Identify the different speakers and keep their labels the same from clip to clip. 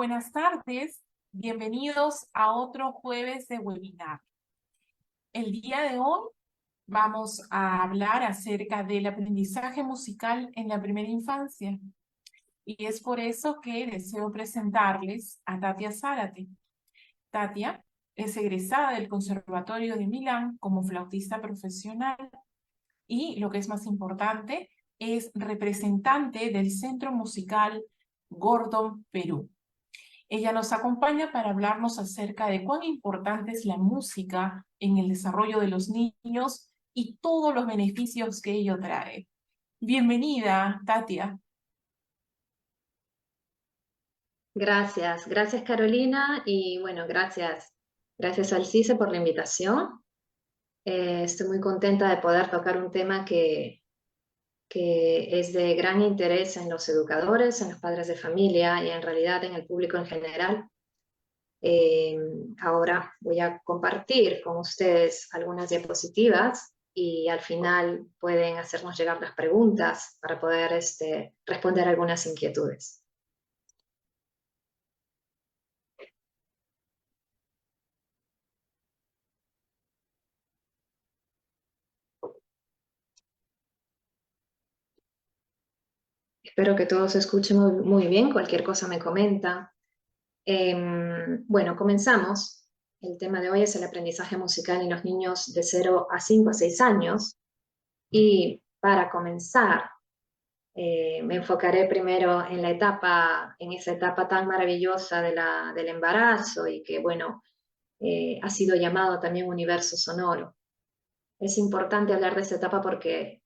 Speaker 1: Buenas tardes, bienvenidos a otro jueves de webinar. El día de hoy vamos a hablar acerca del aprendizaje musical en la primera infancia. Y es por eso que deseo presentarles a Tatia Zárate. Tatia es egresada del Conservatorio de Milán como flautista profesional y, lo que es más importante, es representante del Centro Musical Gordon Perú. Ella nos acompaña para hablarnos acerca de cuán importante es la música en el desarrollo de los niños y todos los beneficios que ello trae. Bienvenida, Tatia.
Speaker 2: Gracias Carolina y bueno, gracias al CICE por la invitación. Estoy muy contenta de poder tocar un tema que es de gran interés en los educadores, en los padres de familia y en realidad en el público en general. Ahora voy a compartir con ustedes algunas diapositivas y al final pueden hacernos llegar las preguntas para poder responder algunas inquietudes. Espero que todo se escuche muy bien, cualquier cosa me comenta. Bueno, comenzamos. El tema de hoy es el aprendizaje musical en los niños de 0 a 5 a 6 años. Y para comenzar, me enfocaré primero en en esa etapa tan maravillosa del embarazo y que, bueno, ha sido llamado también universo sonoro. Es importante hablar de esta etapa porque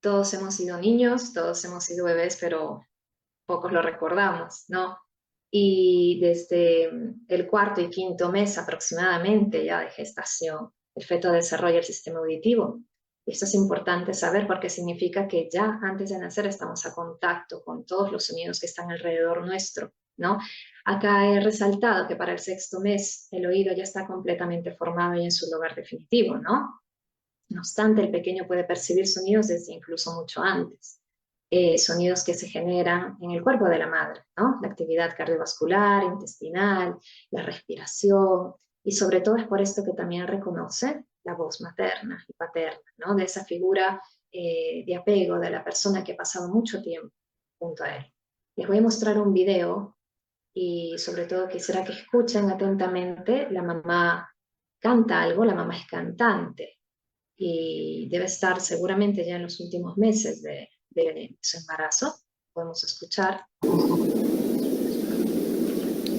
Speaker 2: todos hemos sido niños, todos hemos sido bebés, pero pocos lo recordamos, ¿no? Y desde el cuarto y quinto mes aproximadamente ya de gestación, el feto desarrolla el sistema auditivo. Y esto es importante saber porque significa que ya antes de nacer estamos a contacto con todos los sonidos que están alrededor nuestro, ¿no? Acá he resaltado que para el sexto mes el oído ya está completamente formado y en su lugar definitivo, ¿no? No obstante, el pequeño puede percibir sonidos desde incluso mucho antes. Sonidos que se generan en el cuerpo de la madre, ¿no? La actividad cardiovascular, intestinal, la respiración, y sobre todo es por esto que también reconoce la voz materna y paterna, ¿no? De esa figura de apego de la persona que ha pasado mucho tiempo junto a él. Les voy a mostrar un video y sobre todo quisiera que escuchen atentamente. La mamá canta algo, la mamá es cantante y debe estar seguramente ya en los últimos meses de su embarazo. Podemos escuchar.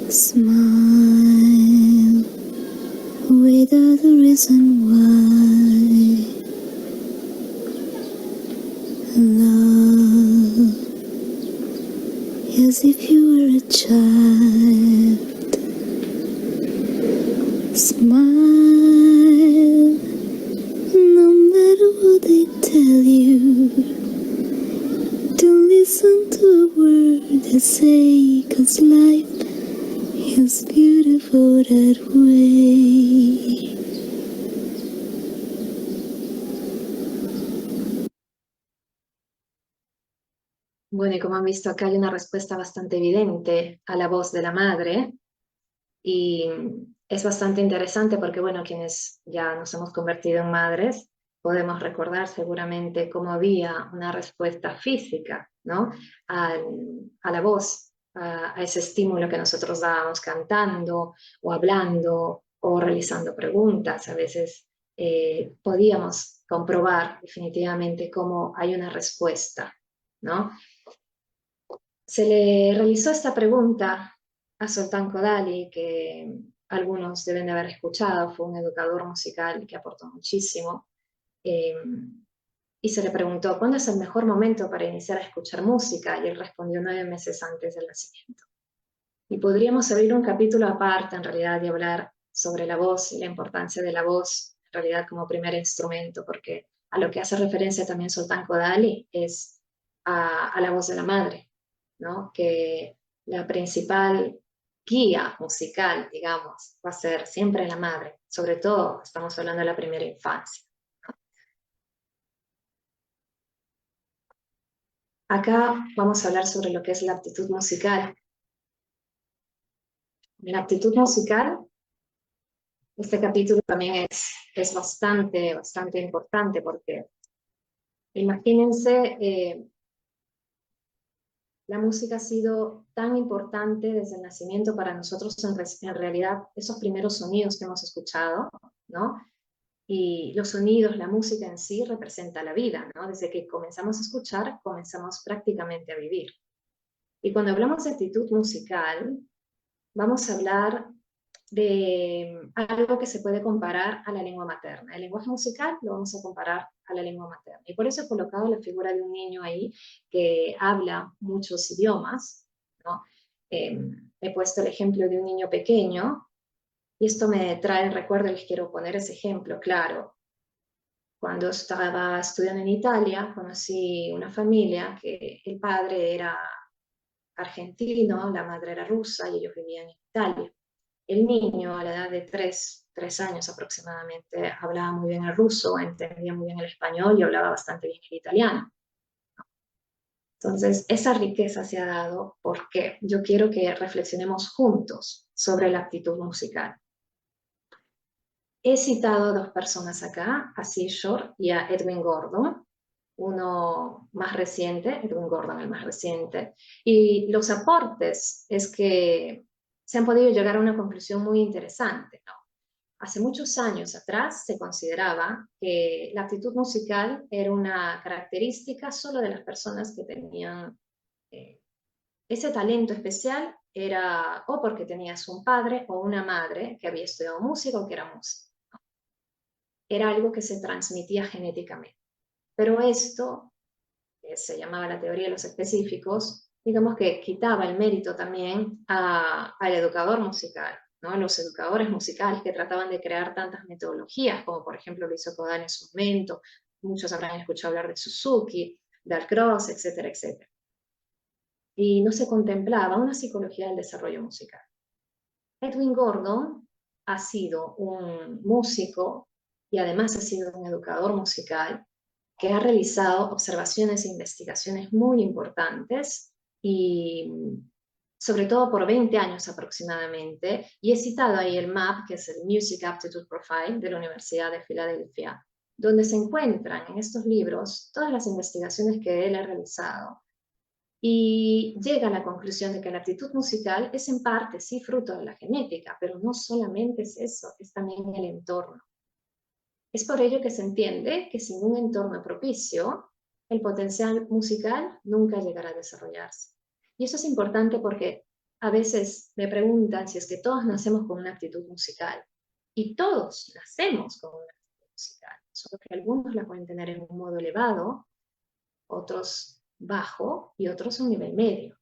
Speaker 3: Smile without a reason why. Love as if you were a child. Smile no matter what they tell you. Don't listen to a word they say, 'cause life is beautiful that way.
Speaker 2: Bueno, y como han visto acá hay una respuesta bastante evidente a la voz de la madre y es bastante interesante porque, bueno, quienes ya nos hemos convertido en madres podemos recordar seguramente cómo había una respuesta física, ¿no? A la voz, a ese estímulo que nosotros dábamos cantando o hablando o realizando preguntas. A veces podíamos comprobar definitivamente cómo hay una respuesta, ¿no? Se le realizó esta pregunta a Zoltán Kodály, que algunos deben de haber escuchado, fue un educador musical que aportó muchísimo, y se le preguntó, ¿cuándo es el mejor momento para iniciar a escuchar música? Y él respondió 9 meses antes del nacimiento. Y podríamos abrir un capítulo aparte, en realidad, y hablar sobre la voz y la importancia de la voz, en realidad, como primer instrumento, porque a lo que hace referencia también Zoltán Kodály es a la voz de la madre, ¿no? Que la principal guía musical, digamos, va a ser siempre la madre. Sobre todo, estamos hablando de la primera infancia. Acá vamos a hablar sobre lo que es la aptitud musical. La aptitud musical, este capítulo también es bastante importante porque imagínense, la música ha sido tan importante desde el nacimiento para nosotros, en realidad, esos primeros sonidos que hemos escuchado, ¿no? Y los sonidos, la música en sí representa la vida, ¿no? Desde que comenzamos a escuchar, comenzamos prácticamente a vivir. Y cuando hablamos de actitud musical, vamos a hablar de algo que se puede comparar a la lengua materna. El lenguaje musical lo vamos a comparar a la lengua materna. Y por eso he colocado la figura de un niño ahí que habla muchos idiomas, ¿no? He puesto el ejemplo de un niño pequeño, y esto me trae el recuerdo, les quiero poner ese ejemplo, claro. Cuando estaba estudiando en Italia, conocí una familia que el padre era argentino, la madre era rusa y ellos vivían en Italia. El niño, a la edad de 3 años aproximadamente, hablaba muy bien el ruso, entendía muy bien el español y hablaba bastante bien el italiano. Entonces, esa riqueza se ha dado porque yo quiero que reflexionemos juntos sobre la aptitud musical. He citado a 2 personas acá, a Seashore y a Edwin Gordon, uno más reciente, Edwin Gordon el más reciente, y los aportes es que se han podido llegar a una conclusión muy interesante, ¿no? Hace muchos años atrás se consideraba que la aptitud musical era una característica solo de las personas que tenían ese talento especial, era o porque tenías un padre o una madre que había estudiado música o que era músico. Era algo que se transmitía genéticamente. Pero esto, que se llamaba la teoría de los específicos, digamos que quitaba el mérito también al educador musical, ¿no? Los educadores musicales que trataban de crear tantas metodologías, como por ejemplo lo hizo Kodály en su momento, muchos habrán escuchado hablar de Suzuki, Dalcroze, etcétera, etcétera. Y no se contemplaba una psicología del desarrollo musical. Edwin Gordon ha sido un músico y además ha sido un educador musical que ha realizado observaciones e investigaciones muy importantes y sobre todo por 20 años aproximadamente, y he citado ahí el MAP, que es el Music Aptitude Profile de la Universidad de Filadelfia, donde se encuentran en estos libros todas las investigaciones que él ha realizado y llega a la conclusión de que la aptitud musical es en parte, sí, fruto de la genética, pero no solamente es eso, es también el entorno. Es por ello que se entiende que sin un entorno propicio, el potencial musical nunca llegará a desarrollarse. Y eso es importante porque a veces me preguntan si es que todos nacemos con una aptitud musical. Y todos nacemos con una aptitud musical, solo que algunos la pueden tener en un modo elevado, otros bajo y otros a un nivel medio.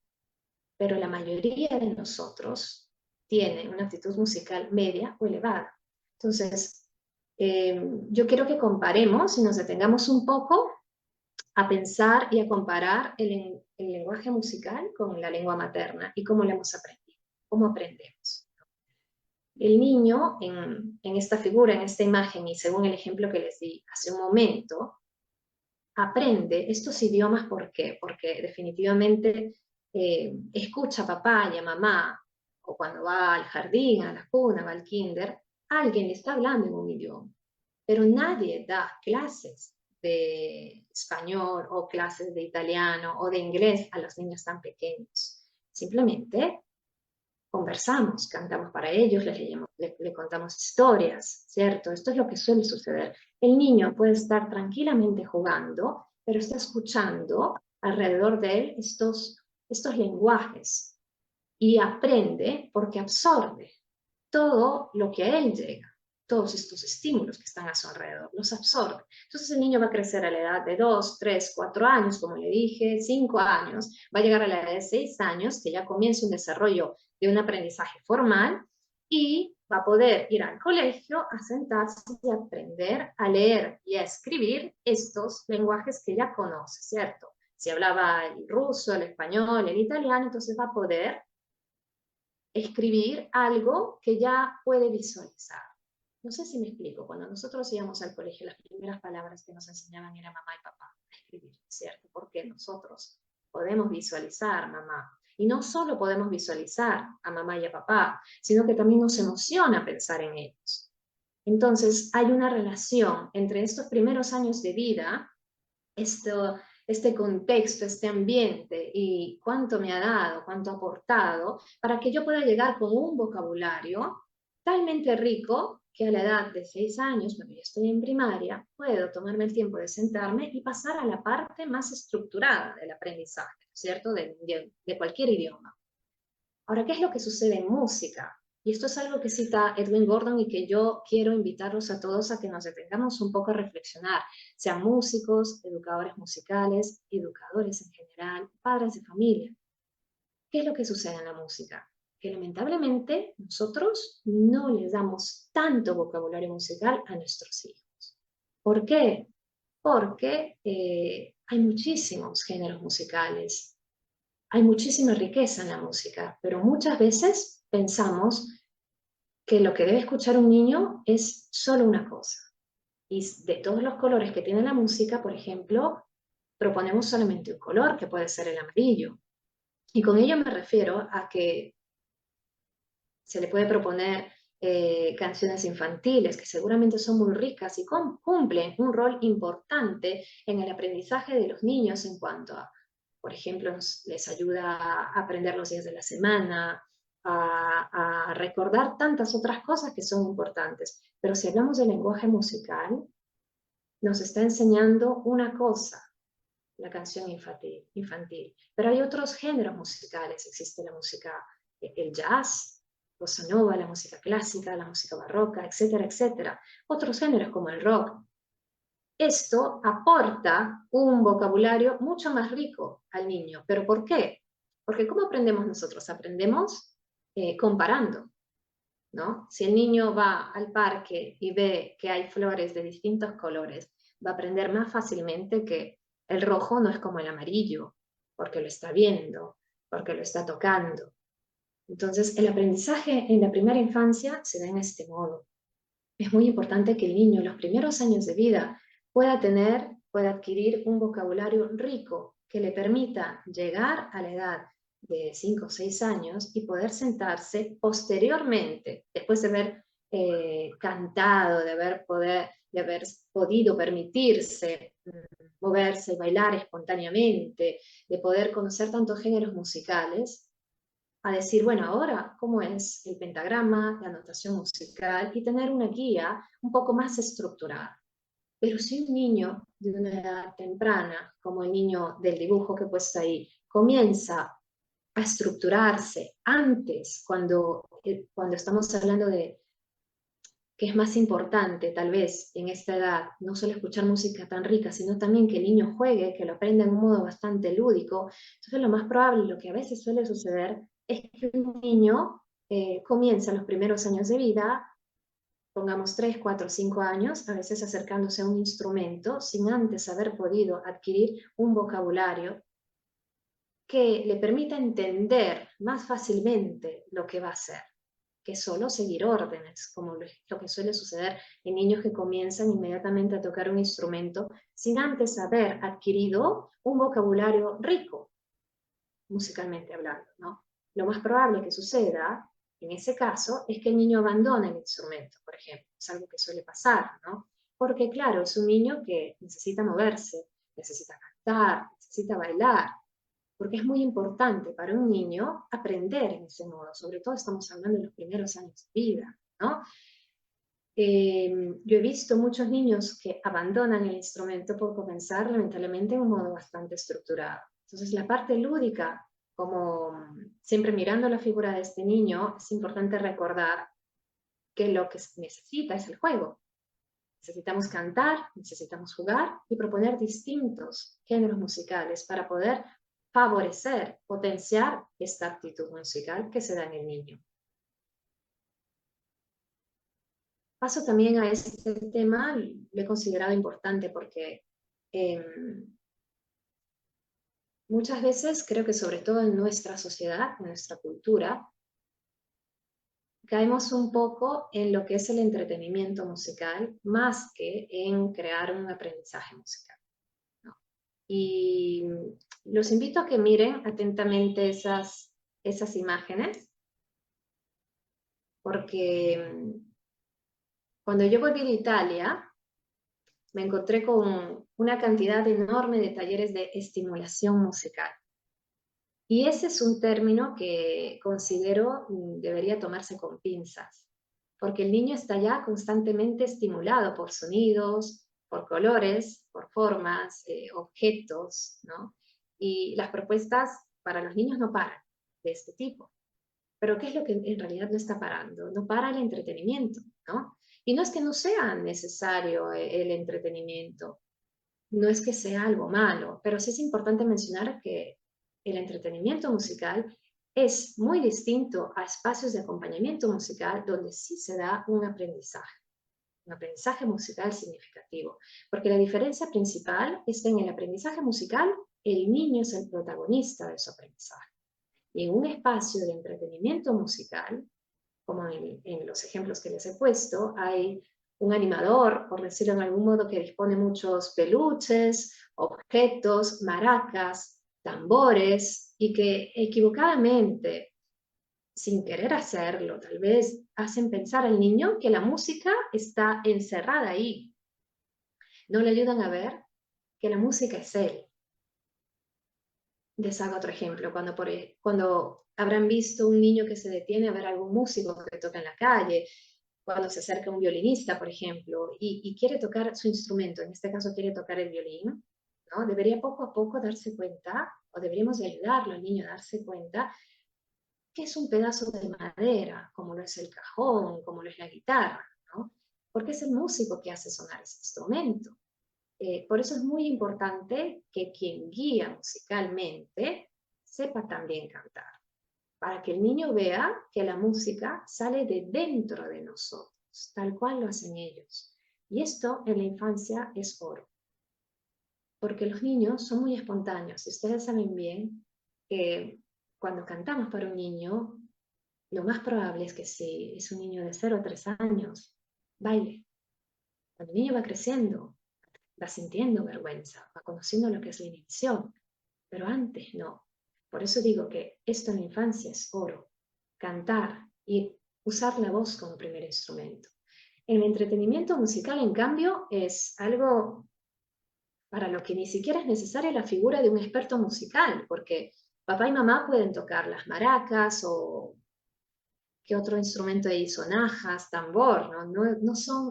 Speaker 2: Pero la mayoría de nosotros tiene una aptitud musical media o elevada. Entonces, yo quiero que comparemos y nos detengamos un poco a pensar y a comparar el lenguaje musical con la lengua materna y cómo lo hemos aprendido, cómo aprendemos. El niño en esta figura, en esta imagen y según el ejemplo que les di hace un momento, aprende estos idiomas. ¿Por qué? Porque definitivamente escucha a papá y a mamá, o cuando va al jardín, a la cuna, va al kinder, alguien le está hablando en un idioma. Pero nadie da clases de español o clases de italiano o de inglés a los niños tan pequeños. Simplemente conversamos, cantamos para ellos, le contamos historias, ¿cierto? Esto es lo que suele suceder. El niño puede estar tranquilamente jugando, pero está escuchando alrededor de él estos lenguajes y aprende porque absorbe todo lo que a él llega, todos estos estímulos que están a su alrededor, los absorbe. Entonces el niño va a crecer a la edad de 2, 3, 4 años, como le dije, 5 años, va a llegar a la edad de 6 años, que ya comienza un desarrollo de un aprendizaje formal, y va a poder ir al colegio a sentarse y aprender a leer y a escribir estos lenguajes que ya conoce, ¿cierto? Si hablaba el ruso, el español, el italiano, entonces va a poder escribir algo que ya puede visualizar. No sé si me explico. Cuando nosotros íbamos al colegio, las primeras palabras que nos enseñaban era mamá y papá a escribir, ¿cierto? Porque nosotros podemos visualizar mamá. Y no solo podemos visualizar a mamá y a papá, sino que también nos emociona pensar en ellos. Entonces, hay una relación entre estos primeros años de vida, este contexto, este ambiente y cuánto me ha dado, cuánto ha aportado, para que yo pueda llegar con un vocabulario talmente rico que a la edad de 6 años, cuando yo estoy en primaria, puedo tomarme el tiempo de sentarme y pasar a la parte más estructurada del aprendizaje, ¿cierto? De cualquier idioma. Ahora, ¿qué es lo que sucede en música? Y esto es algo que cita Edwin Gordon y que yo quiero invitarlos a todos a que nos detengamos un poco a reflexionar, sean músicos, educadores musicales, educadores en general, padres de familia. ¿Qué es lo que sucede en la música? Que lamentablemente nosotros no les damos tanto vocabulario musical a nuestros hijos. ¿Por qué? Porque hay muchísimos géneros musicales, hay muchísima riqueza en la música, pero muchas veces pensamos que lo que debe escuchar un niño es solo una cosa. Y de todos los colores que tiene la música, por ejemplo, proponemos solamente un color, que puede ser el amarillo. Y con ello me refiero a que se le puede proponer canciones infantiles, que seguramente son muy ricas y cumplen un rol importante en el aprendizaje de los niños en cuanto a, por ejemplo, les ayuda a aprender los días de la semana, a recordar tantas otras cosas que son importantes. Pero si hablamos del lenguaje musical, nos está enseñando una cosa, la canción infantil. Pero hay otros géneros musicales, existe la música, el jazz, bossa nova, la música clásica, la música barroca, etcétera, etcétera. Otros géneros como el rock. Esto aporta un vocabulario mucho más rico al niño. ¿Pero por qué? Porque ¿cómo aprendemos nosotros? Aprendemos comparando, ¿no? Si el niño va al parque y ve que hay flores de distintos colores, va a aprender más fácilmente que el rojo no es como el amarillo, porque lo está viendo, porque lo está tocando. Entonces, el aprendizaje en la primera infancia se da en este modo. Es muy importante que el niño en los primeros años de vida pueda adquirir un vocabulario rico que le permita llegar a la edad de 5 o 6 años y poder sentarse posteriormente, después de haber cantado, de haber podido permitirse moverse y bailar espontáneamente, de poder conocer tantos géneros musicales, a decir, bueno, ahora, ¿cómo es el pentagrama, la notación musical? Y tener una guía un poco más estructurada. Pero si un niño de una edad temprana, como el niño del dibujo que he puesto ahí, comienza a estructurarse antes, cuando estamos hablando de que es más importante, tal vez, en esta edad, no solo escuchar música tan rica, sino también que el niño juegue, que lo aprenda en un modo bastante lúdico. Entonces, lo más probable, lo que a veces suele suceder, es que un niño comienza los primeros años de vida, pongamos 3, 4, 5 años, a veces acercándose a un instrumento, sin antes haber podido adquirir un vocabulario que le permita entender más fácilmente lo que va a hacer, que solo seguir órdenes, como lo que suele suceder en niños que comienzan inmediatamente a tocar un instrumento sin antes haber adquirido un vocabulario rico, musicalmente hablando, ¿no? Lo más probable que suceda en ese caso es que el niño abandone el instrumento, por ejemplo. Es algo que suele pasar, ¿no? Porque claro, es un niño que necesita moverse, necesita cantar, necesita bailar, porque es muy importante para un niño aprender en ese modo, sobre todo estamos hablando de los primeros años de vida, ¿no? Yo he visto muchos niños que abandonan el instrumento por comenzar, lamentablemente, en un modo bastante estructurado. Entonces, la parte lúdica, como siempre mirando la figura de este niño, es importante recordar que lo que necesita es el juego. Necesitamos cantar, necesitamos jugar y proponer distintos géneros musicales para poder favorecer, potenciar esta actitud musical que se da en el niño. Paso también a este tema, lo he considerado importante porque muchas veces creo que sobre todo en nuestra sociedad, en nuestra cultura, caemos un poco en lo que es el entretenimiento musical más que en crear un aprendizaje musical, ¿no? Y los invito a que miren atentamente esas imágenes, porque cuando yo volví de Italia, me encontré con una cantidad enorme de talleres de estimulación musical. Y ese es un término que considero debería tomarse con pinzas, porque el niño está ya constantemente estimulado por sonidos, por colores, por formas, objetos, ¿no? Y las propuestas para los niños no paran de este tipo. Pero ¿qué es lo que en realidad no está parando? No para el entretenimiento, ¿no? Y no es que no sea necesario el entretenimiento, no es que sea algo malo, pero sí es importante mencionar que el entretenimiento musical es muy distinto a espacios de acompañamiento musical donde sí se da un aprendizaje musical significativo. Porque la diferencia principal es que en el aprendizaje musical el niño es el protagonista de su aprendizaje. Y en un espacio de entretenimiento musical, como en los ejemplos que les he puesto, hay un animador, por decirlo en algún modo, que dispone muchos peluches, objetos, maracas, tambores, y que equivocadamente, sin querer hacerlo, tal vez hacen pensar al niño que la música está encerrada ahí. No le ayudan a ver que la música es él. Les hago otro ejemplo. Cuando habrán visto un niño que se detiene a ver a algún músico que toca en la calle, cuando se acerca un violinista, por ejemplo, y quiere tocar su instrumento, en este caso quiere tocar el violín, ¿no? Debería poco a poco darse cuenta, o deberíamos de ayudarlo al niño a darse cuenta, que es un pedazo de madera, como lo es el cajón, como lo es la guitarra, ¿no? Porque es el músico que hace sonar ese instrumento. Por eso es muy importante que quien guía musicalmente sepa también cantar, para que el niño vea que la música sale de dentro de nosotros, tal cual lo hacen ellos. Y esto en la infancia es oro, porque los niños son muy espontáneos. Y ustedes saben bien que cuando cantamos para un niño, lo más probable es que si es un niño de 0 a 3 años, baile. Cuando el niño va creciendo, va sintiendo vergüenza, va conociendo lo que es la inhibición, pero antes no. Por eso digo que esto en la infancia es oro, cantar y usar la voz como primer instrumento. El entretenimiento musical, en cambio, es algo para lo que ni siquiera es necesaria la figura de un experto musical, porque papá y mamá pueden tocar las maracas o ¿qué otro instrumento hay? Sonajas, tambor, ¿no?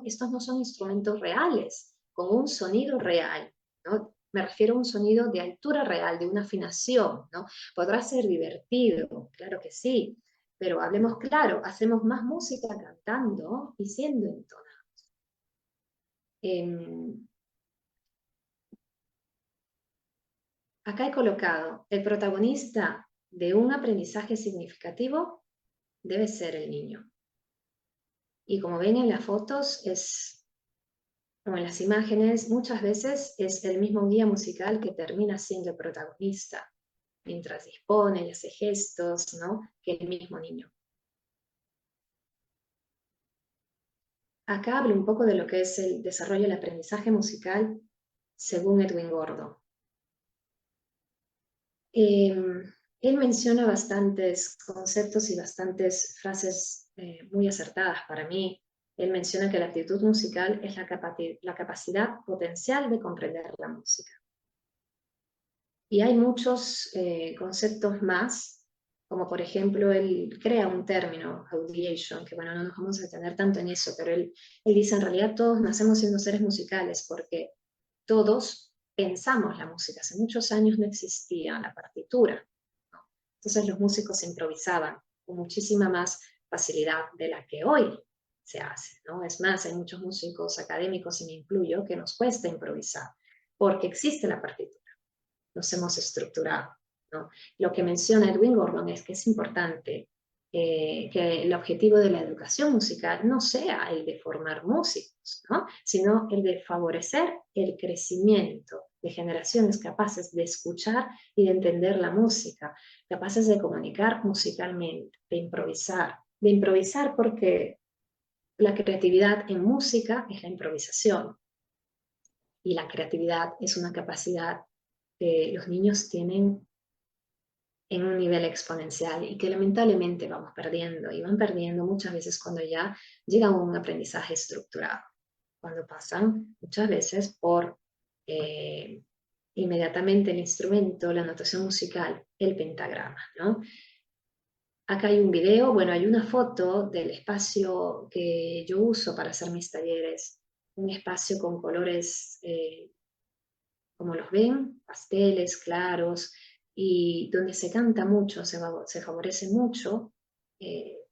Speaker 2: Estos no son instrumentos reales, con un sonido real, ¿no? Me refiero a un sonido de altura real, de una afinación, ¿no? Podrá ser divertido, claro que sí, pero hablemos claro, hacemos más música cantando y siendo entonados. Acá he colocado, el protagonista de un aprendizaje significativo debe ser el niño. Y como ven en las fotos, como en las imágenes, muchas veces es el mismo guía musical que termina siendo el protagonista, mientras dispone y hace gestos, ¿no? Que el mismo niño. Acá hablo un poco de lo que es el desarrollo del aprendizaje musical según Edwin Gordo. Él menciona bastantes conceptos y bastantes frases muy acertadas para mí. Él menciona que la aptitud musical es la capacidad potencial de comprender la música. Y hay muchos conceptos más, como por ejemplo, él crea un término, audiation, que bueno, no nos vamos a detener tanto en eso, pero él dice, en realidad todos nacemos siendo seres musicales, porque todos pensamos la música. Hace muchos años no existía la partitura, ¿no? Entonces los músicos improvisaban con muchísima más facilidad de la que hoy se hace, ¿no? Es más, hay muchos músicos académicos, y me incluyo, que nos cuesta improvisar, porque existe la partitura. Nos hemos estructurado, ¿no? Lo que menciona Edwin Gordon es que es importante que el objetivo de la educación musical no sea el de formar músicos, ¿no? Sino el de favorecer el crecimiento de generaciones capaces de escuchar y de entender la música, capaces de comunicar musicalmente, de improvisar porque la creatividad en música es la improvisación, y la creatividad es una capacidad que los niños tienen en un nivel exponencial y que lamentablemente vamos perdiendo y van perdiendo muchas veces cuando ya llega un aprendizaje estructurado, cuando pasan muchas veces por inmediatamente el instrumento, la notación musical, el pentagrama, ¿no? Acá hay un video, bueno, hay una foto del espacio que yo uso para hacer mis talleres, un espacio con colores, como los ven, pasteles, claros, y donde se canta mucho, se favorece mucho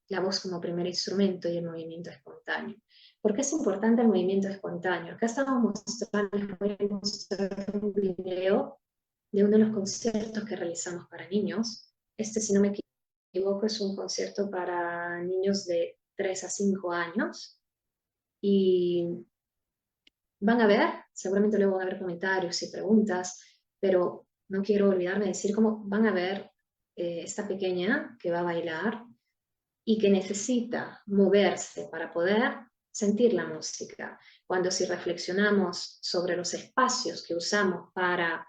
Speaker 2: la voz como primer instrumento y el movimiento espontáneo. ¿Por qué es importante el movimiento espontáneo? Acá estamos mostrando, les voy a mostrar un video de uno de los conciertos que realizamos para niños. Este, si no me equivoco, es un concierto para niños de 3 a 5 años. Y van a ver, seguramente luego van a haber comentarios y preguntas, pero no quiero olvidarme de decir cómo van a ver esta pequeña que va a bailar y que necesita moverse para poder sentir la música. Cuando si reflexionamos sobre los espacios que usamos para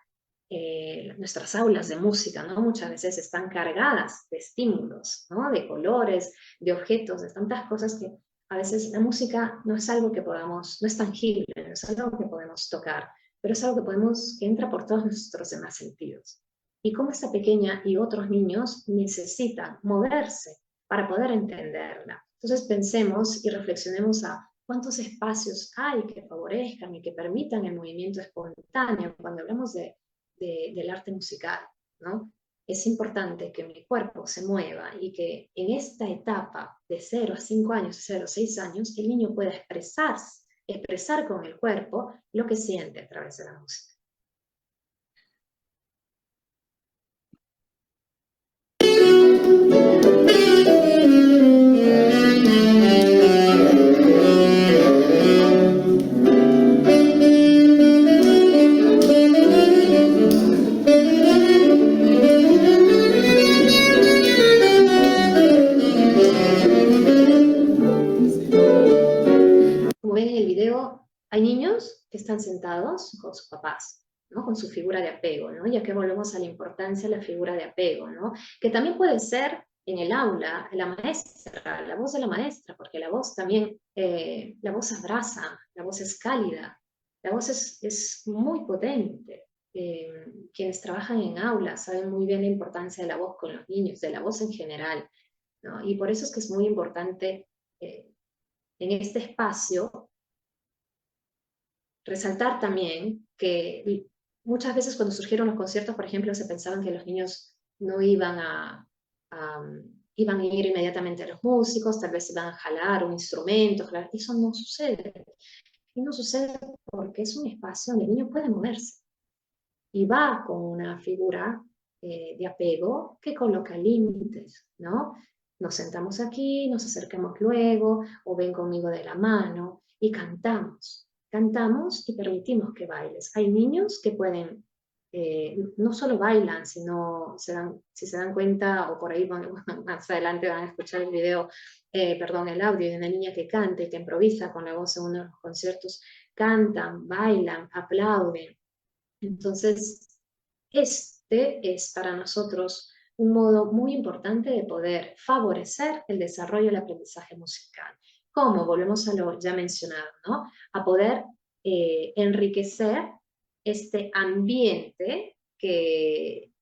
Speaker 2: nuestras aulas de música, ¿no? Muchas veces están cargadas de estímulos, ¿no? De colores, de objetos, de tantas cosas que a veces la música no es algo que podamos, no es tangible, no es algo que podemos tocar, pero es algo que que entra por todos nuestros demás sentidos. Y cómo esta pequeña y otros niños necesitan moverse para poder entenderla. Entonces pensemos y reflexionemos a cuántos espacios hay que favorezcan y que permitan el movimiento espontáneo cuando hablamos del arte musical, ¿no? Es importante que mi cuerpo se mueva y que en esta etapa de 0 a 5 años, 0 a 6 años, el niño pueda expresar con el cuerpo lo que siente a través de la música. Hay niños que están sentados con sus papás, ¿no? Con su figura de apego, ¿no? Ya que volvemos a la importancia de la figura de apego, ¿no? Que también puede ser en el aula, la maestra, la voz de la maestra, porque la voz también, la voz abraza, la voz es cálida, la voz es muy potente. Quienes trabajan en aulas saben muy bien la importancia de la voz con los niños, de la voz en general, ¿no? Y por eso es que es muy importante en este espacio resaltar también que muchas veces cuando surgieron los conciertos, por ejemplo, se pensaban que los niños no iban iban a ir inmediatamente a los músicos, tal vez iban a jalar un instrumento, eso no sucede. Y no sucede porque es un espacio donde el niño puede moverse. Y va con una figura de apego que coloca límites, ¿no? Nos sentamos aquí, nos acercamos luego, o ven conmigo de la mano, y cantamos. Cantamos y permitimos que bailes. Hay niños que pueden, no solo bailan, sino si se dan cuenta, o por ahí más adelante van a escuchar el video, el audio de una niña que canta y que improvisa con la voz en uno de los conciertos, cantan, bailan, aplauden. Entonces, este es para nosotros un modo muy importante de poder favorecer el desarrollo del aprendizaje musical. ¿Cómo? Volvemos a lo ya mencionado, ¿no? A poder enriquecer este ambiente que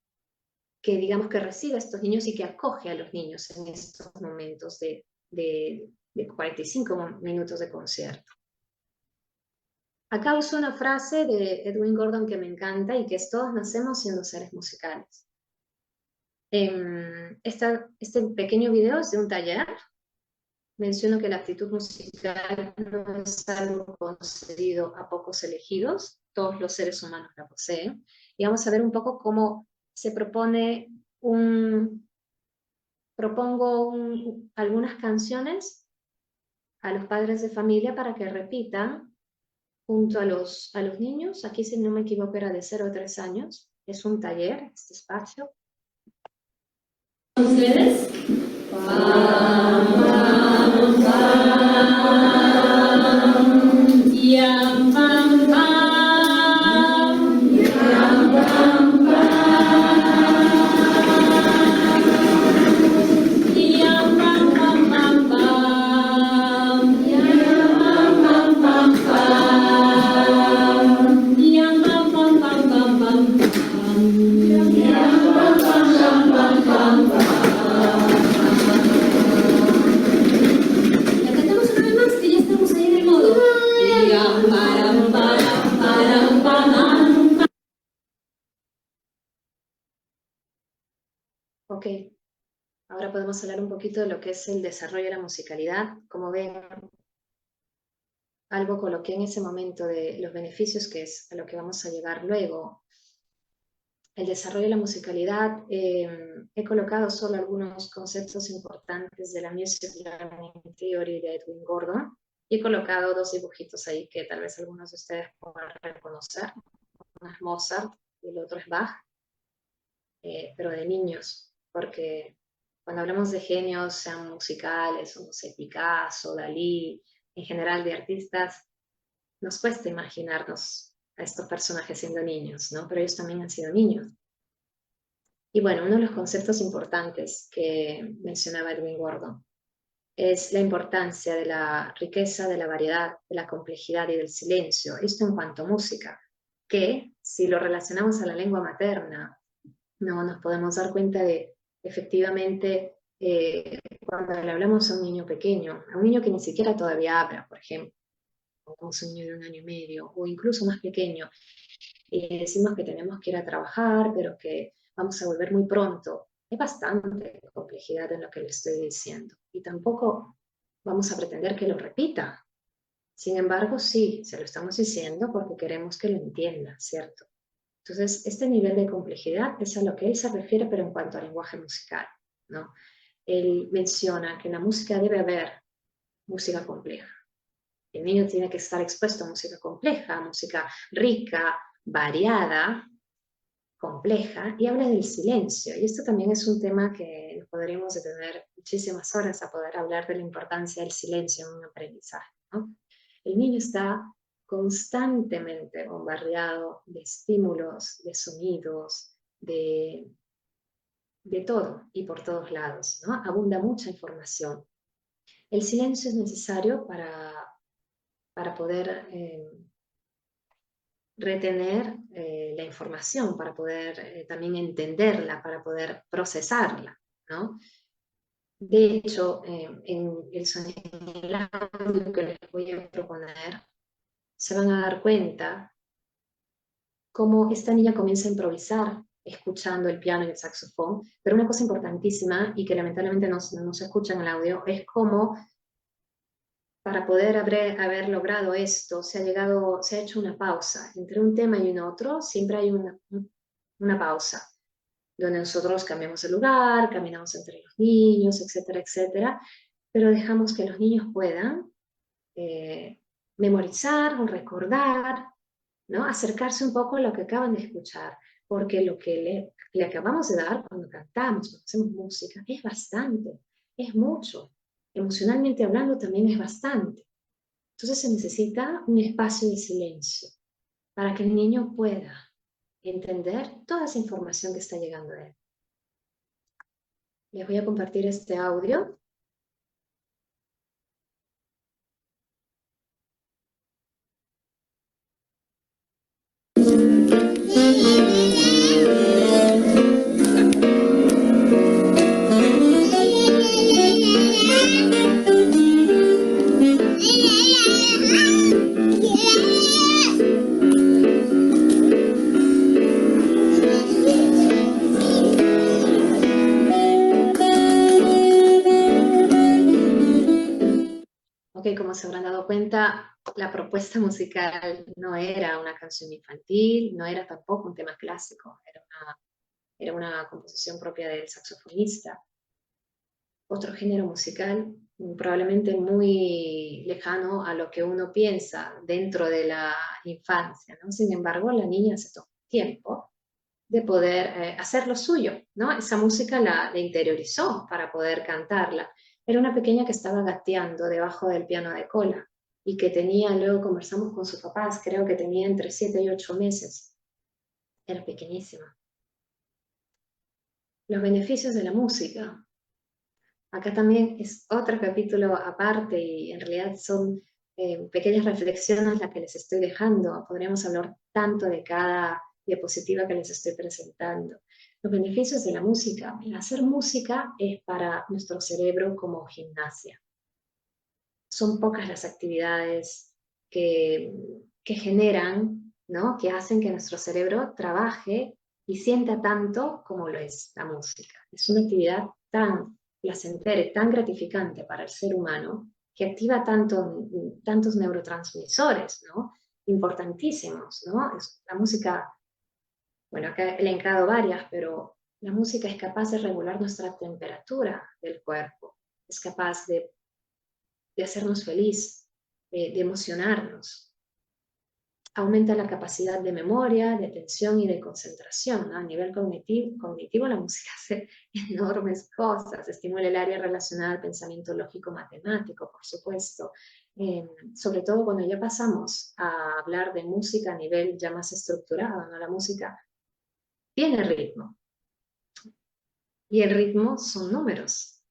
Speaker 2: digamos que recibe a estos niños y que acoge a los niños en estos momentos de 45 minutos de concierto. Acá uso una frase de Edwin Gordon que me encanta y que es: todos nacemos siendo seres musicales. Este pequeño video es de un taller. Menciono que la aptitud musical no es algo concedido a pocos elegidos, todos los seres humanos la poseen. Y vamos a ver un poco cómo se propone propongo algunas canciones a los padres de familia para que repitan junto a los niños. Aquí, si no me equivoco, era de 0 a 3 años. Es un taller, este espacio.
Speaker 3: ¿Ustedes? Yam pam pam, yam pam
Speaker 2: Ok, ahora podemos hablar un poquito de lo que es el desarrollo de la musicalidad. Como ven, algo coloqué en ese momento de los beneficios, que es a lo que vamos a llegar luego. El desarrollo de la musicalidad, he colocado solo algunos conceptos importantes de la Music Learning Theory de Edwin Gordon, y he colocado dos dibujitos ahí que tal vez algunos de ustedes puedan reconocer. Uno es Mozart y el otro es Bach, pero de niños, porque cuando hablamos de genios, sean musicales, o no sé, Picasso, Dalí, en general de artistas, nos cuesta imaginarnos a estos personajes siendo niños, ¿no? Pero ellos también han sido niños. Y bueno, uno de los conceptos importantes que mencionaba Edwin Gordon es la importancia de la riqueza, de la variedad, de la complejidad y del silencio. Esto en cuanto a música, que si lo relacionamos a la lengua materna, no nos podemos dar cuenta de efectivamente cuando le hablamos a un niño pequeño, a un niño que ni siquiera todavía habla, por ejemplo, o un niño de 1 año y medio, o incluso más pequeño, y decimos que tenemos que ir a trabajar, pero que vamos a volver muy pronto. Hay bastante complejidad en lo que le estoy diciendo, y tampoco vamos a pretender que lo repita. Sin embargo, sí, se lo estamos diciendo porque queremos que lo entienda, ¿cierto? Entonces, este nivel de complejidad es a lo que él se refiere, pero en cuanto al lenguaje musical, ¿no? Él menciona que en la música debe haber música compleja. El niño tiene que estar expuesto a música compleja, música rica, variada, compleja, y habla del silencio. Y esto también es un tema que nos podríamos detener muchísimas horas a poder hablar de la importancia del silencio en un aprendizaje, ¿no? El niño está constantemente bombardeado de estímulos, de sonidos, de todo y por todos lados, ¿no? Abunda mucha información. El silencio es necesario para poder retener la información, para poder también entenderla, para poder procesarla, ¿no? De hecho, en el sonido que les voy a proponer, se van a dar cuenta cómo esta niña comienza a improvisar escuchando el piano y el saxofón, pero una cosa importantísima y que lamentablemente no se escucha en el audio es cómo para poder haber logrado esto se ha hecho una pausa entre un tema y un otro, siempre hay una pausa donde nosotros cambiamos de lugar, caminamos entre los niños, etcétera, etcétera, pero dejamos que los niños puedan memorizar o recordar, ¿no? Acercarse un poco a lo que acaban de escuchar, porque lo que le acabamos de dar cuando cantamos, cuando hacemos música, es bastante, es mucho. Emocionalmente hablando también es bastante. Entonces se necesita un espacio de silencio para que el niño pueda entender toda esa información que está llegando a él. Les voy a compartir este audio. Ok, como se habrán dado cuenta, la propuesta musical no era una canción infantil, no era tampoco un tema clásico, era una composición propia del saxofonista. Otro género musical probablemente muy lejano a lo que uno piensa dentro de la infancia, ¿no? Sin embargo, la niña se tomó tiempo de poder hacer lo suyo, ¿no? Esa música la interiorizó para poder cantarla. Era una pequeña que estaba gateando debajo del piano de cola y que tenía, luego conversamos con sus papás, creo que tenía entre 7 y 8 meses. Era pequeñísima. Los beneficios de la música. Acá también es otro capítulo aparte y en realidad son pequeñas reflexiones las que les estoy dejando. Podríamos hablar tanto de cada diapositiva que les estoy presentando. Los beneficios de la música. Hacer música es para nuestro cerebro como gimnasia. Son pocas las actividades que generan, ¿no? Que hacen que nuestro cerebro trabaje y sienta tanto como lo es la música. Es una actividad tan placentera y tan gratificante para el ser humano que activa tantos neurotransmisores, ¿no? Importantísimos, ¿no? La música, bueno, acá he elencado varias, pero la música es capaz de regular nuestra temperatura del cuerpo, es capaz de hacernos feliz, de emocionarnos. Aumenta la capacidad de memoria, de atención y de concentración, ¿no? A nivel cognitivo la música hace enormes cosas, estimula el área relacionada al pensamiento lógico-matemático, por supuesto. Sobre todo cuando ya pasamos a hablar de música a nivel ya más estructurado, ¿no? La música tiene ritmo, y el ritmo son números.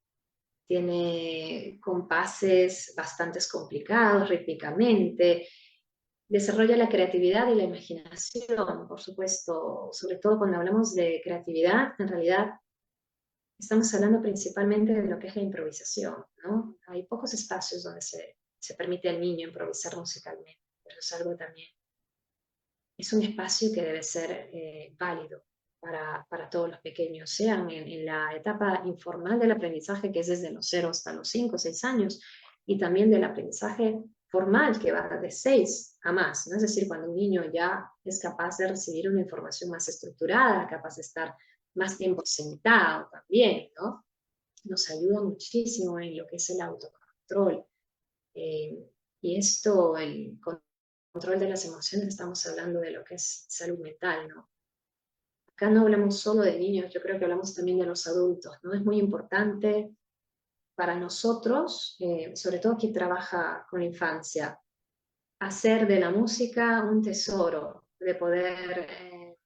Speaker 2: Tiene compases bastante complicados rítmicamente, desarrolla la creatividad y la imaginación, por supuesto, sobre todo cuando hablamos de creatividad, en realidad estamos hablando principalmente de lo que es la improvisación, ¿no? Hay pocos espacios donde se permite al niño improvisar musicalmente, pero es algo también, es un espacio que debe ser válido para todos los pequeños, sean en la etapa informal del aprendizaje, que es desde los 0 hasta los 5 o 6 años, y también del aprendizaje formal, que va de 6 a más, ¿no? Es decir, cuando un niño ya es capaz de recibir una información más estructurada, capaz de estar más tiempo sentado también, ¿no? Nos ayuda muchísimo en lo que es el autocontrol. Y esto, el control de las emociones, estamos hablando de lo que es salud mental, ¿no? Acá no hablamos solo de niños, yo creo que hablamos también de los adultos, ¿no? Es muy importante para nosotros, sobre todo quien trabaja con la infancia, hacer de la música un tesoro, de poder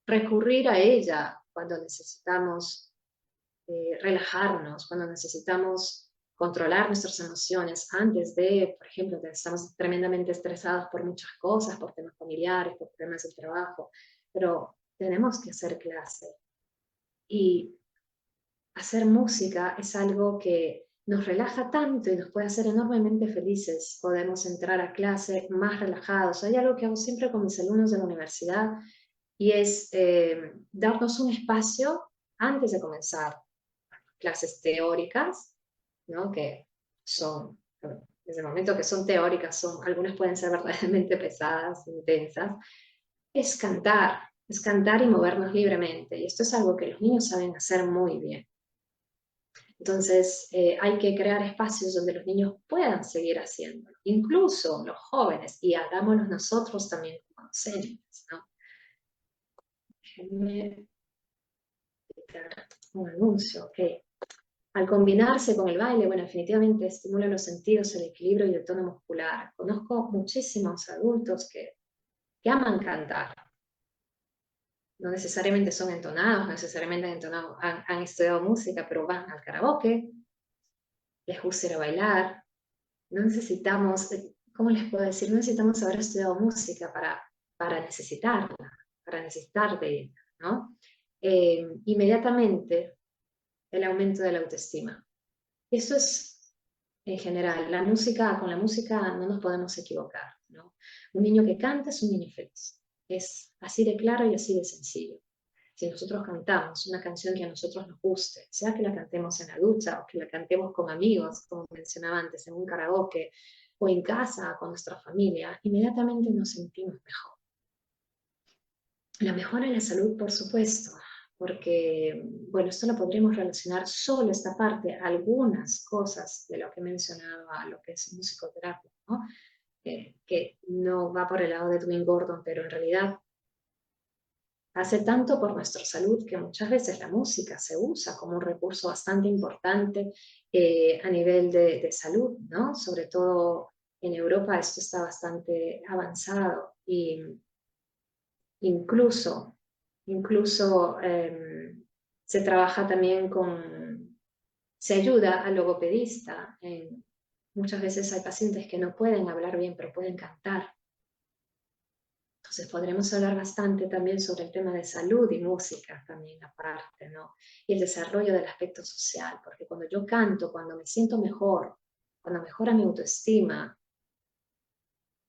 Speaker 2: recurrir a ella cuando necesitamos relajarnos, cuando necesitamos controlar nuestras emociones antes de, por ejemplo, que estamos tremendamente estresados por muchas cosas, por temas familiares, por temas del trabajo, pero tenemos que hacer clase. Y hacer música es algo que nos relaja tanto y nos puede hacer enormemente felices. Podemos entrar a clase más relajados. Hay algo que hago siempre con mis alumnos de la universidad y es darnos un espacio antes de comenzar clases teóricas, ¿no? Que son, desde el momento que son teóricas, algunas pueden ser verdaderamente pesadas, intensas, es cantar y movernos libremente. Y esto es algo que los niños saben hacer muy bien. Entonces, hay que crear espacios donde los niños puedan seguir haciéndolo, incluso los jóvenes, y hagámoslo nosotros también como docentes, ¿no? Déjenme un anuncio, ok. Al combinarse con el baile, bueno, definitivamente estimula los sentidos, el equilibrio y el tono muscular. Conozco muchísimos adultos que aman cantar. No necesariamente son entonados, no necesariamente han estudiado música, pero van al karaoke, les gusta ir a bailar. No necesitamos, ¿cómo les puedo decir? No necesitamos haber estudiado música para necesitarla, para necesitar de ella, ¿no? Inmediatamente el aumento de la autoestima. Eso es en general. Con la música no nos podemos equivocar, ¿no? Un niño que canta es un niño feliz. Es así de claro y así de sencillo. Si nosotros cantamos una canción que a nosotros nos guste, sea que la cantemos en la ducha o que la cantemos con amigos, como mencionaba antes, en un karaoke o en casa con nuestra familia, inmediatamente nos sentimos mejor. La mejora en la salud, por supuesto, porque, bueno, esto lo podríamos relacionar solo esta parte, algunas cosas de lo que he mencionado a lo que es musicoterapia, ¿no? Que no va por el lado de Dwayne Gordon, pero en realidad hace tanto por nuestra salud que muchas veces la música se usa como un recurso bastante importante a nivel de salud, ¿no? Sobre todo en Europa esto está bastante avanzado y incluso se trabaja también se ayuda al logopedista. Muchas veces hay pacientes que no pueden hablar bien, pero pueden cantar. Entonces podremos hablar bastante también sobre el tema de salud y música también aparte, ¿no? Y el desarrollo del aspecto social, porque cuando yo canto, cuando me siento mejor, cuando mejora mi autoestima,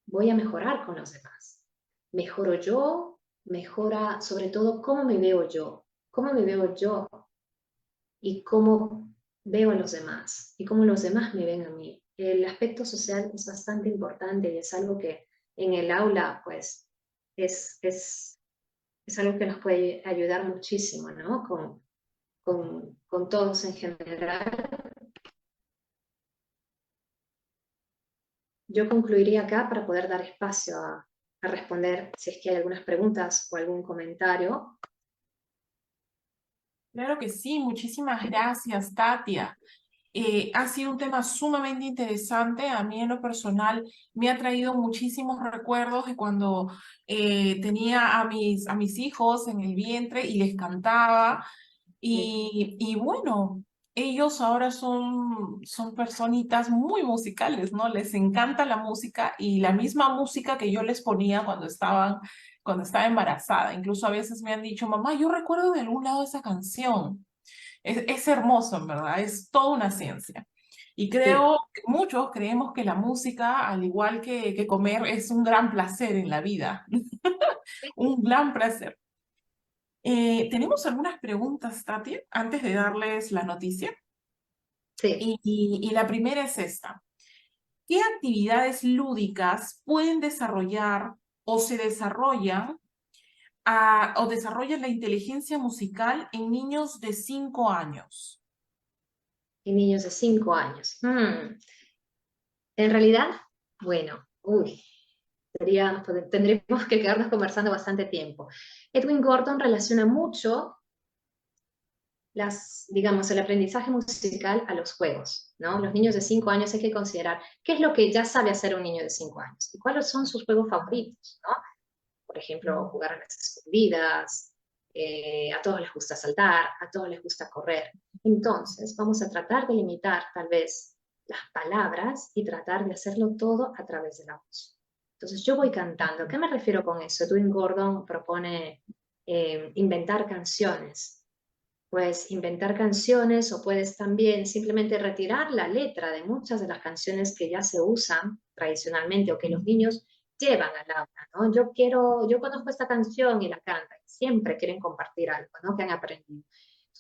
Speaker 2: voy a mejorar con los demás. Mejoro yo, mejora sobre todo cómo me veo yo y cómo veo a los demás y cómo los demás me ven a mí. El aspecto social es bastante importante y es algo que en el aula pues es algo que nos puede ayudar muchísimo, ¿no? Con todos en general. Yo concluiría acá para poder dar espacio a responder si es que hay algunas preguntas o algún comentario.
Speaker 1: Claro que sí, muchísimas gracias, Tatia. Ha sido un tema sumamente interesante. A mí en lo personal me ha traído muchísimos recuerdos de cuando tenía a mis hijos en el vientre y les cantaba. Y bueno, ellos ahora son personitas muy musicales, ¿no? Les encanta la música y la misma música que yo les ponía cuando estaba embarazada. Incluso a veces me han dicho, mamá, yo recuerdo de algún lado esa canción. Es hermoso, en verdad, es toda una ciencia. Y
Speaker 2: Sí,
Speaker 1: creo que muchos creemos que la música, al igual que comer, es un gran placer en la vida, un gran placer. Tenemos algunas preguntas, Tati, antes de darles la noticia.
Speaker 2: sí.
Speaker 1: Y la primera es esta. ¿Qué actividades lúdicas pueden desarrollar o se desarrollan o desarrollan la inteligencia musical en niños de 5 años?
Speaker 2: Y niños de 5 años. En realidad, bueno, tendríamos que quedarnos conversando bastante tiempo. Edwin Gordon relaciona mucho digamos, el aprendizaje musical a los juegos, ¿no? Los niños de 5 años hay que considerar qué es lo que ya sabe hacer un niño de 5 años y cuáles son sus juegos favoritos, ¿no? Por ejemplo, jugar a las escondidas, a todos les gusta saltar, a todos les gusta correr. Entonces, vamos a tratar de limitar tal vez las palabras y tratar de hacerlo todo a través de la voz. Entonces, yo voy cantando. ¿Qué me refiero con eso? Edwin Gordon propone inventar canciones. Puedes inventar canciones o puedes también simplemente retirar la letra de muchas de las canciones que ya se usan tradicionalmente o que los niños llevan al aula, ¿no? Yo conozco esta canción y la cantan, siempre quieren compartir algo, ¿no? Que han aprendido.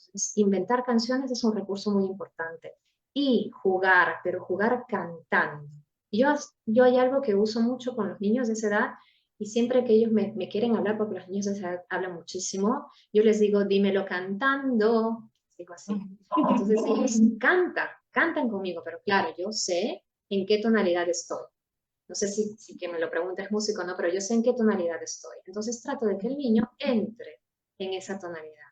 Speaker 2: Entonces, inventar canciones es un recurso muy importante. Y jugar, pero jugar cantando. Yo, yo hay algo que uso mucho con los niños de esa edad y siempre que ellos me quieren hablar, porque los niños de esa edad hablan muchísimo, yo les digo, dímelo cantando, digo así. Entonces ellos cantan conmigo, pero claro, yo sé en qué tonalidad estoy. No sé si que me lo preguntes músico o no, pero yo sé en qué tonalidad estoy. Entonces trato de que el niño entre en esa tonalidad.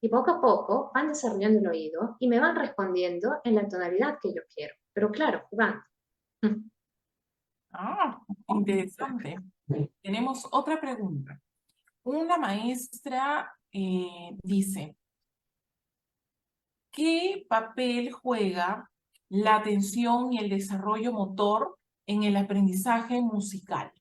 Speaker 2: Y poco a poco van desarrollando el oído y me van respondiendo en la tonalidad que yo quiero. Pero claro, jugando.
Speaker 1: Ah, interesante. Tenemos otra pregunta. Una maestra dice, ¿qué papel juega la atención y el desarrollo motor en el aprendizaje musical?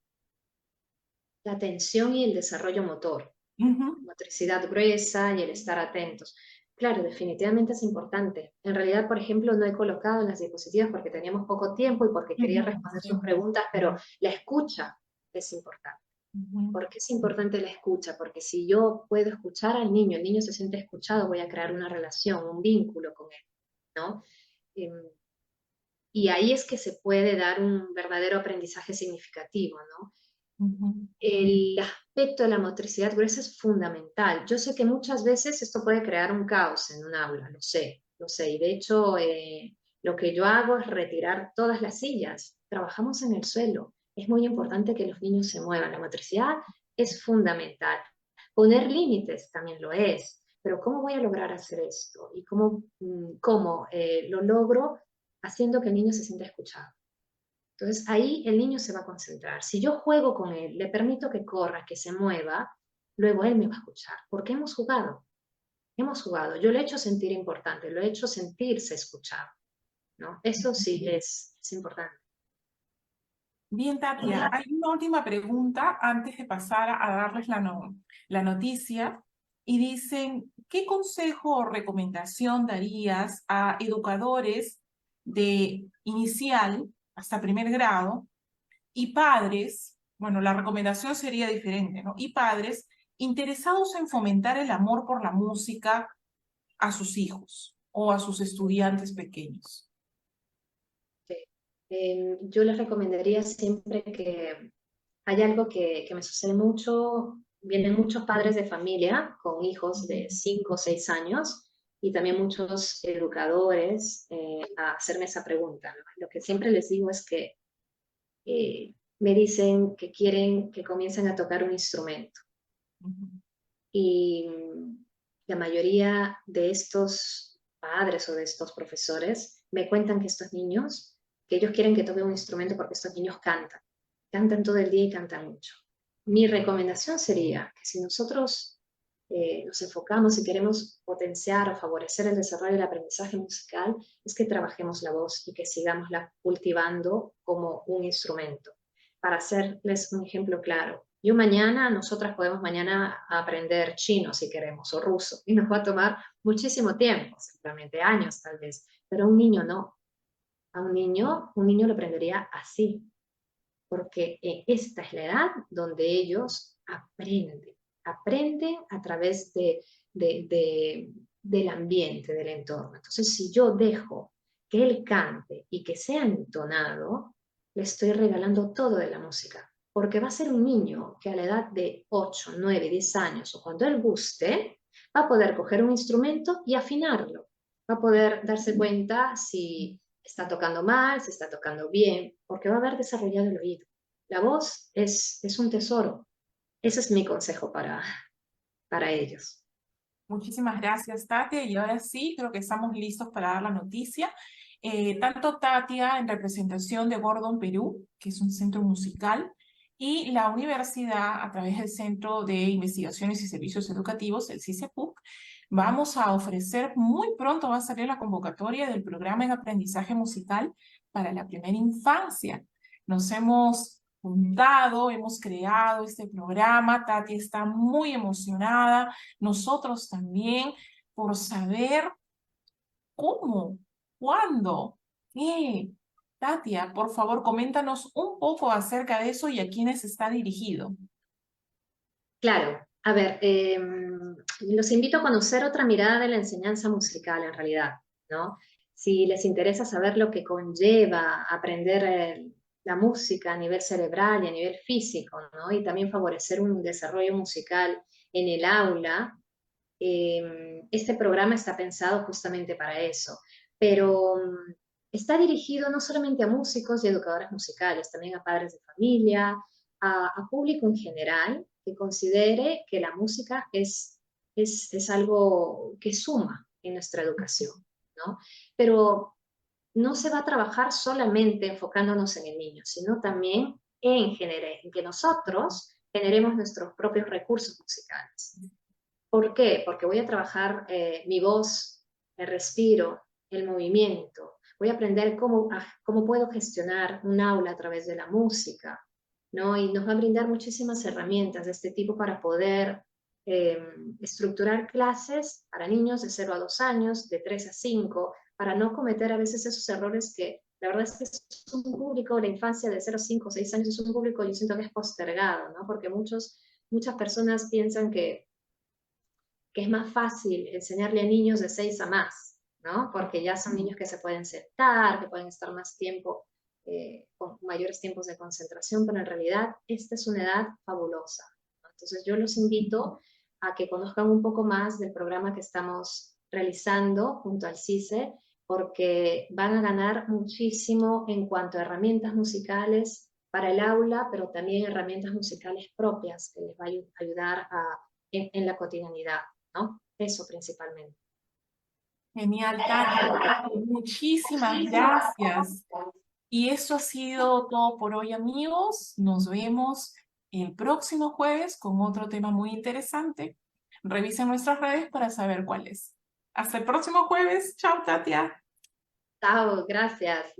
Speaker 2: La atención y el desarrollo motor,
Speaker 1: Ujú,
Speaker 2: motricidad gruesa y el estar atentos. Claro, definitivamente es importante. En realidad, por ejemplo, no he colocado en las diapositivas porque teníamos poco tiempo y porque quería
Speaker 1: ujú,
Speaker 2: responder
Speaker 1: sí,
Speaker 2: sus preguntas, pero la escucha es importante.
Speaker 1: ujú.
Speaker 2: ¿Por qué es importante la escucha? Porque si yo puedo escuchar al niño, el niño se siente escuchado, voy a crear una relación, un vínculo con él, ¿no? Em, y ahí es que se puede dar un verdadero aprendizaje significativo, ¿no?
Speaker 1: Ujú.
Speaker 2: El aspecto de la motricidad gruesa es fundamental. Yo sé que muchas veces esto puede crear un caos en un aula, lo sé. Y de hecho, lo que yo hago es retirar todas las sillas. Trabajamos en el suelo. Es muy importante que los niños se muevan. La motricidad es fundamental. Poner límites también lo es. Pero ¿cómo voy a lograr hacer esto? ¿Y cómo lo logro haciendo que el niño se sienta escuchado? Entonces ahí el niño se va a concentrar. Si yo juego con él, le permito que corra, que se mueva, luego él me va a escuchar, porque hemos jugado, hemos jugado. Yo lo he hecho sentir importante, lo he hecho sentirse escuchado, ¿no? Eso sí es importante.
Speaker 1: Bien, Tatia, hay una última pregunta antes de pasar a darles la noticia. Y dicen, ¿qué consejo o recomendación darías a educadores de inicial hasta primer grado y padres? Bueno, la recomendación sería diferente, ¿no? Y padres interesados en fomentar el amor por la música a sus hijos o a sus estudiantes pequeños?
Speaker 2: Yo les recomendaría siempre que hay algo que me sucede mucho. Vienen muchos padres de familia con hijos de 5 o 6 años y también muchos educadores a hacerme esa pregunta, ¿no? Lo que siempre les digo es que me dicen que quieren que comiencen a tocar un instrumento. Y la mayoría de estos padres o de estos profesores me cuentan que estos niños, que ellos quieren que toquen un instrumento porque estos niños cantan todo el día y cantan mucho. Mi recomendación sería que si nosotros nos enfocamos y queremos potenciar o favorecer el desarrollo del aprendizaje musical, es que trabajemos la voz y que sigámosla cultivando como un instrumento. Para hacerles un ejemplo claro, nosotras podemos mañana aprender chino si queremos, o ruso, y nos va a tomar muchísimo tiempo, simplemente años tal vez, pero un niño no. A un niño lo aprendería así, porque esta es la edad donde ellos aprenden a través del ambiente, del entorno. Entonces, si yo dejo que él cante y que sea entonado, le estoy regalando todo de la música, porque va a ser un niño que a la edad de 8, 9, 10 años, o cuando él guste, va a poder coger un instrumento y afinarlo, va a poder darse cuenta si está tocando mal, si está tocando bien, porque va a haber desarrollado el oído. La voz es un tesoro. Ese es mi consejo para ellos.
Speaker 1: Muchísimas gracias, Tatia. Y ahora sí, creo que estamos listos para dar la noticia. Tanto Tatia, en representación de Gordon Perú, que es un centro musical, y la universidad, a través del Centro de Investigaciones y Servicios Educativos, el CICEPUC, vamos a ofrecer, muy pronto va a salir la convocatoria del programa en aprendizaje musical para la primera infancia. Nos hemos juntado, hemos creado este programa. Tati está muy emocionada, nosotros también, por saber cómo, cuándo, qué. Tatia, por favor, coméntanos un poco acerca de eso y a quiénes está dirigido.
Speaker 2: Claro, a ver, los invito a conocer otra mirada de la enseñanza musical en realidad, ¿no? Si les interesa saber lo que conlleva aprender la música a nivel cerebral y a nivel físico, ¿no? Y también favorecer un desarrollo musical en el aula, este programa está pensado justamente para eso, pero está dirigido no solamente a músicos y educadores musicales, también a padres de familia, a público en general, que considere que la música es algo que suma en nuestra educación, ¿no? Pero no se va a trabajar solamente enfocándonos en el niño, sino también en que nosotros generemos nuestros propios recursos musicales. ¿Por qué? Porque voy a trabajar mi voz, el respiro, el movimiento. Voy a aprender cómo puedo gestionar un aula a través de la música, ¿no? Y nos va a brindar muchísimas herramientas de este tipo para poder estructurar clases para niños de 0 a 2 años, de 3 a 5, para no cometer a veces esos errores que la verdad es que es un público, la infancia de 0 a 5, 6 años es un público, yo siento que es postergado, ¿no? Porque muchas personas piensan que es más fácil enseñarle a niños de 6 a más, ¿no? Porque ya son niños que se pueden sentar, que pueden estar más tiempo, con mayores tiempos de concentración, pero en realidad esta es una edad fabulosa, ¿no? Entonces yo los invito a que conozcan un poco más del programa que estamos realizando junto al CICE, porque van a ganar muchísimo en cuanto a herramientas musicales para el aula, pero también herramientas musicales propias que les va a ayudar en la cotidianidad, ¿no? Eso principalmente.
Speaker 1: Genial, Tatia. Muchísimas gracias. Y eso ha sido todo por hoy, amigos. Nos vemos el próximo jueves con otro tema muy interesante. Revisen nuestras redes para saber cuál es. Hasta el próximo jueves. Chao, Tatia.
Speaker 2: Chao, gracias.